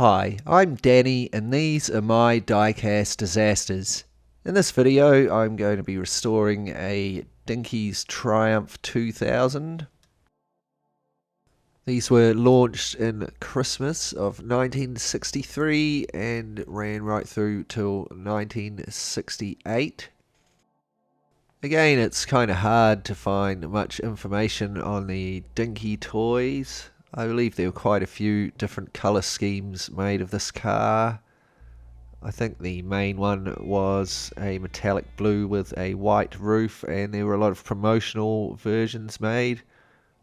Hi, I'm Danny and these are my Diecast Disasters. In this video I'm going to be restoring a Dinky's Triumph 2000. These were launched in Christmas of 1963 and ran right through till 1968. Again, it's kind of hard to find much information on the Dinky toys. I believe there were quite a few different colour schemes made of this car. I think the main one was a metallic blue with a white roof, and there were a lot of promotional versions made.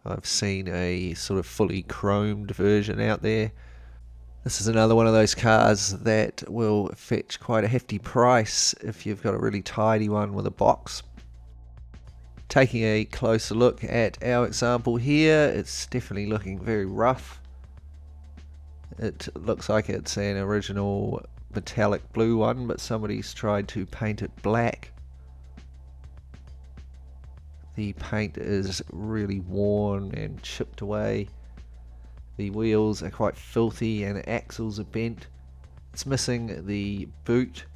I've seen a sort of fully chromed version out there. This is another one of those cars that will fetch quite a hefty price if you've got a really tidy one with a box. Taking a closer look at our example here, it's definitely looking very rough. It looks like it's an original metallic blue one, but somebody's tried to paint it black. The paint is really worn and chipped away. The wheels are quite filthy and the axles are bent. It's missing the boot.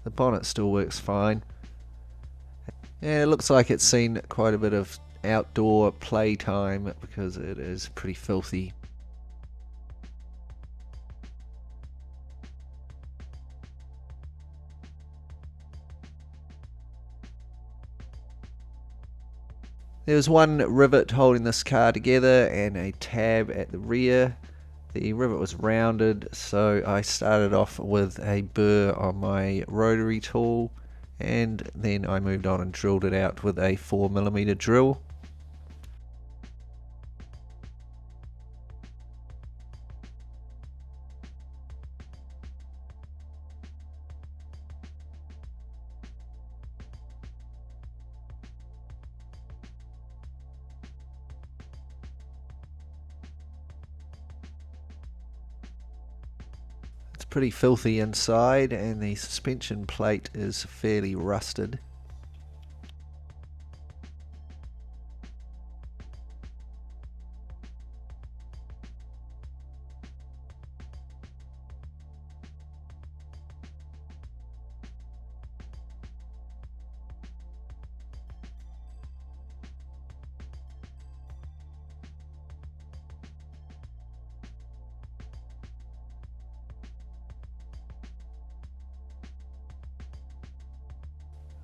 The bonnet still works fine. And it looks like it's seen quite a bit of outdoor playtime because it is pretty filthy. There's one rivet holding this car together and a tab at the rear. The rivet was rounded, so I started off with a burr on my rotary tool, and then I moved on and drilled it out with a 4mm drill. Pretty filthy inside, and the suspension plate is fairly rusted.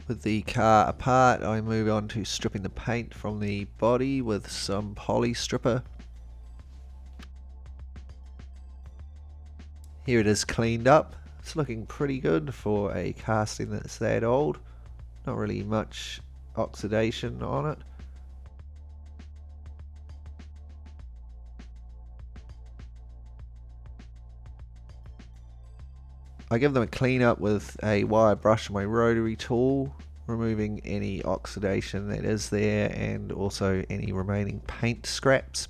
With the car apart, I move on to stripping the paint from the body with some poly stripper. Here it is cleaned up. It's looking pretty good for a casting that's that old. Not really much oxidation on it. I give them a clean up with a wire brush on my rotary tool, removing any oxidation that is there and also any remaining paint scraps.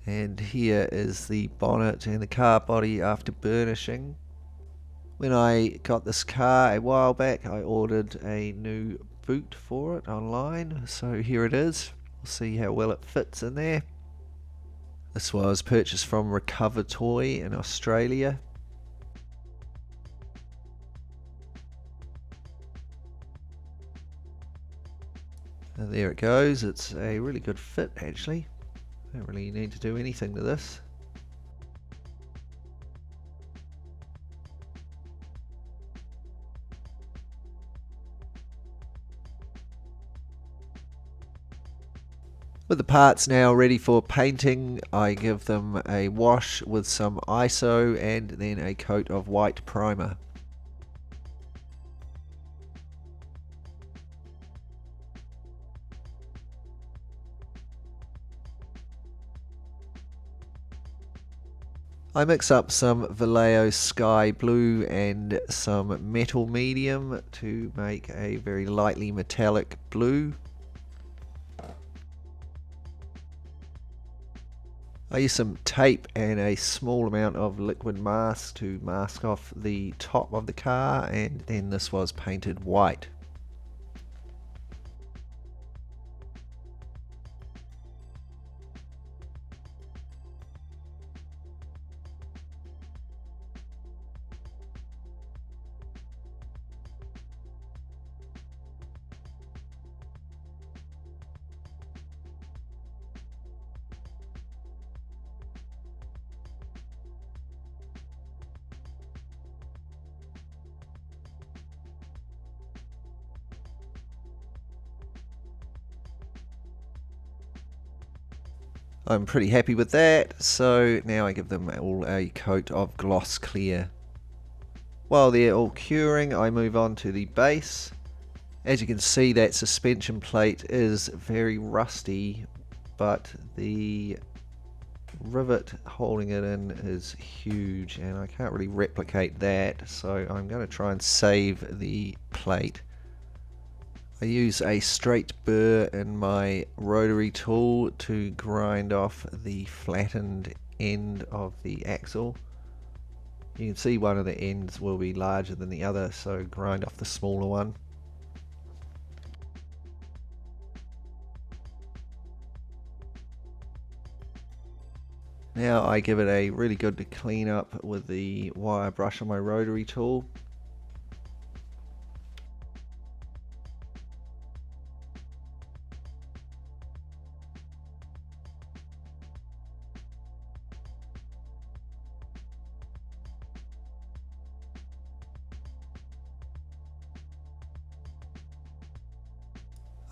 And here is the bonnet and the car body after burnishing. When I got this car a while back, I ordered a new boot for it online, so here it is. We'll see how well it fits in there. This was purchased from Recover Toy in Australia. And there it goes. It's a really good fit actually. Don't really need to do anything to this. With the parts now ready for painting, I give them a wash with some ISO and then a coat of white primer. I mix up some Vallejo Sky Blue and some Metal Medium to make a very lightly metallic blue. I use some tape and a small amount of liquid mask to mask off the top of the car, and then this was painted white. I'm pretty happy with that, so now I give them all a coat of gloss clear. While they're all curing, I move on to the base. As you can see, that suspension plate is very rusty, but the rivet holding it in is huge, and I can't really replicate that, so I'm going to try and save the plate. I use a straight burr in my rotary tool to grind off the flattened end of the axle. You can see one of the ends will be larger than the other, so grind off the smaller one. Now I give it a really good clean up with the wire brush on my rotary tool.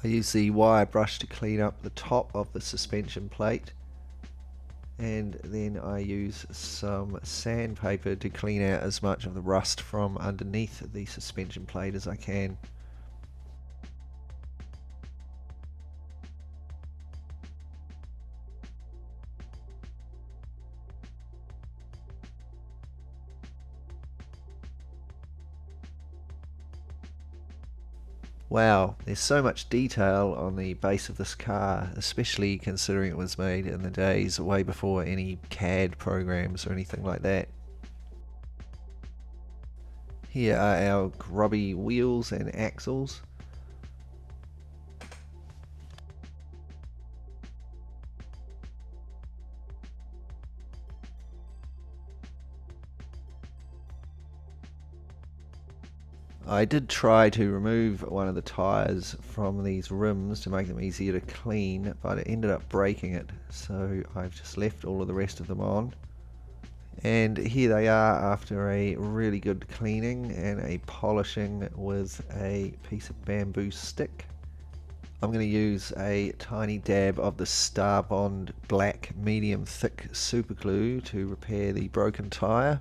I use the wire brush to clean up the top of the suspension plate, and then I use some sandpaper to clean out as much of the rust from underneath the suspension plate as I can. Wow, there's so much detail on the base of this car, especially considering it was made in the days way before any CAD programs or anything like that. Here are our grubby wheels and axles. I did try to remove one of the tyres from these rims to make them easier to clean, but it ended up breaking it, so I've just left all of the rest of them on. And here they are after a really good cleaning and a polishing with a piece of bamboo stick. I'm going to use a tiny dab of the Starbond black medium thick super glue to repair the broken tyre.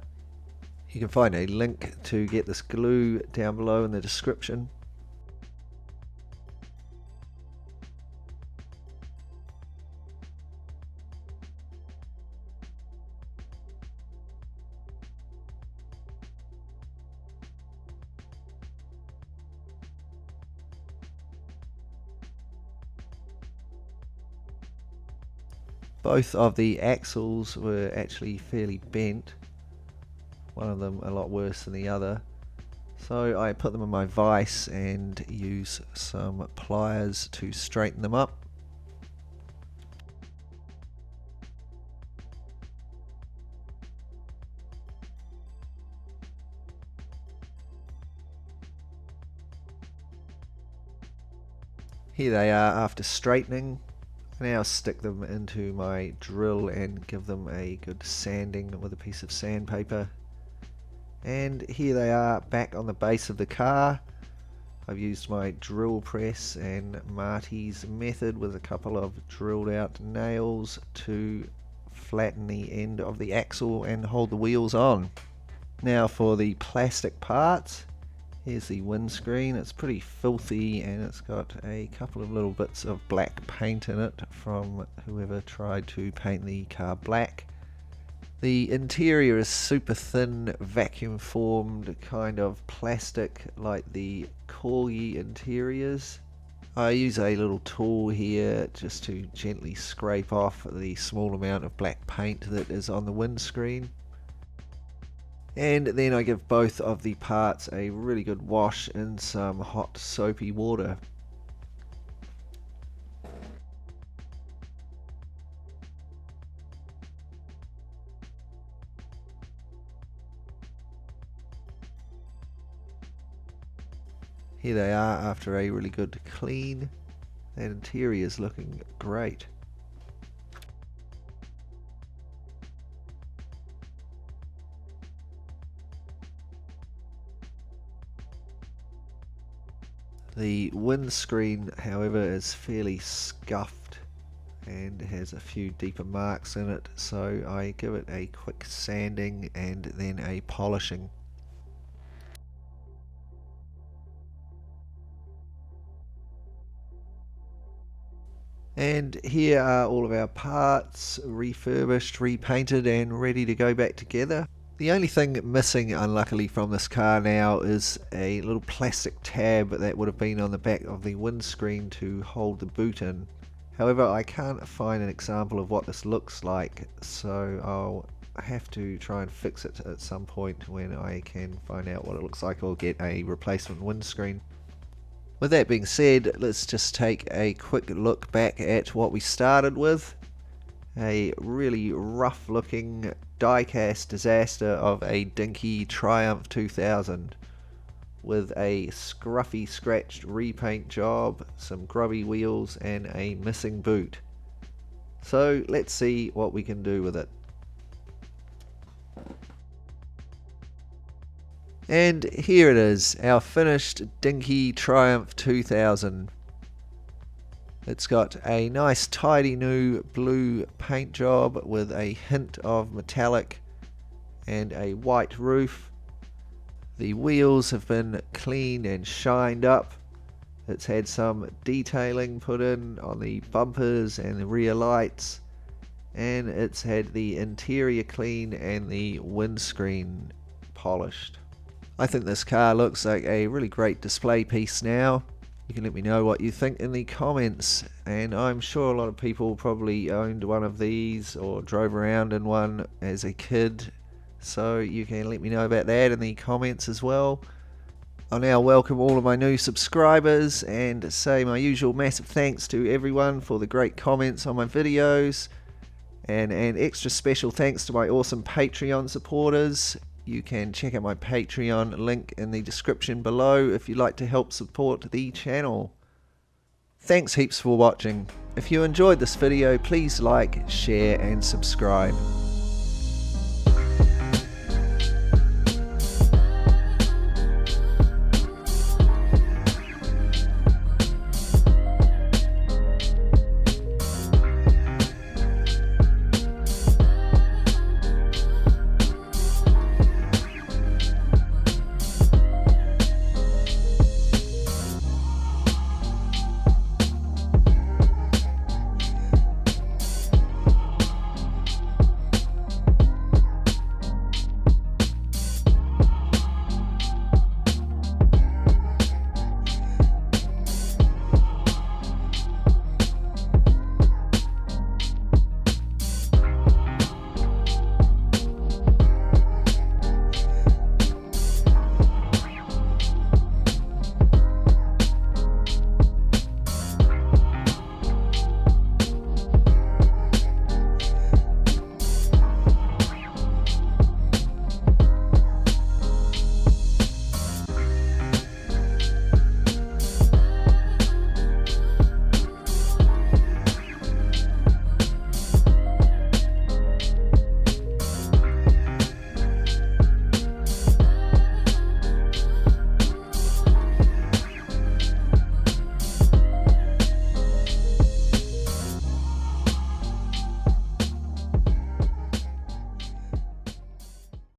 You can find a link to get this glue down below in the description. Both of the axles were actually fairly bent. One of them a lot worse than the other. So I put them in my vise and use some pliers to straighten them up. Here they are after straightening. I now stick them into my drill and give them a good sanding with a piece of sandpaper. And here they are back on the base of the car. I've used my drill press and Marty's method with a couple of drilled out nails to flatten the end of the axle and hold the wheels on. Now for the plastic parts. Here's the windscreen. It's pretty filthy and it's got a couple of little bits of black paint in it from whoever tried to paint the car black. The interior is super thin, vacuum formed kind of plastic like the corgi interiors. I use a little tool here just to gently scrape off the small amount of black paint that is on the windscreen. And then I give both of the parts a really good wash in some hot soapy water. Here they are after a really good clean. That interior is looking great. The windscreen, however, is fairly scuffed and has a few deeper marks in it, so I give it a quick sanding and then a polishing. And here are all of our parts, refurbished, repainted and ready to go back together. The only thing missing, unluckily, from this car now is a little plastic tab that would have been on the back of the windscreen to hold the boot in. However, I can't find an example of what this looks like, so I'll have to try and fix it at some point when I can find out what it looks like or get a replacement windscreen. With that being said, let's just take a quick look back at what we started with. A really rough looking diecast disaster of a Dinky Triumph 2000 with a scruffy scratched repaint job, some grubby wheels and a missing boot. So let's see what we can do with it. And here it is, our finished Dinky Triumph 2000. It's got a nice tidy new blue paint job with a hint of metallic and a white roof. The wheels have been cleaned and shined up. It's had some detailing put in on the bumpers and the rear lights, and it's had the interior clean and the windscreen polished. I think this car looks like a really great display piece now. You can let me know what you think in the comments, and I'm sure a lot of people probably owned one of these or drove around in one as a kid, so you can let me know about that in the comments as well. I'll now welcome all of my new subscribers and say my usual massive thanks to everyone for the great comments on my videos, and an extra special thanks to my awesome Patreon supporters. You can check out my Patreon link in the description below if you'd like to help support the channel. Thanks heaps for watching. If you enjoyed this video, please like, share and subscribe.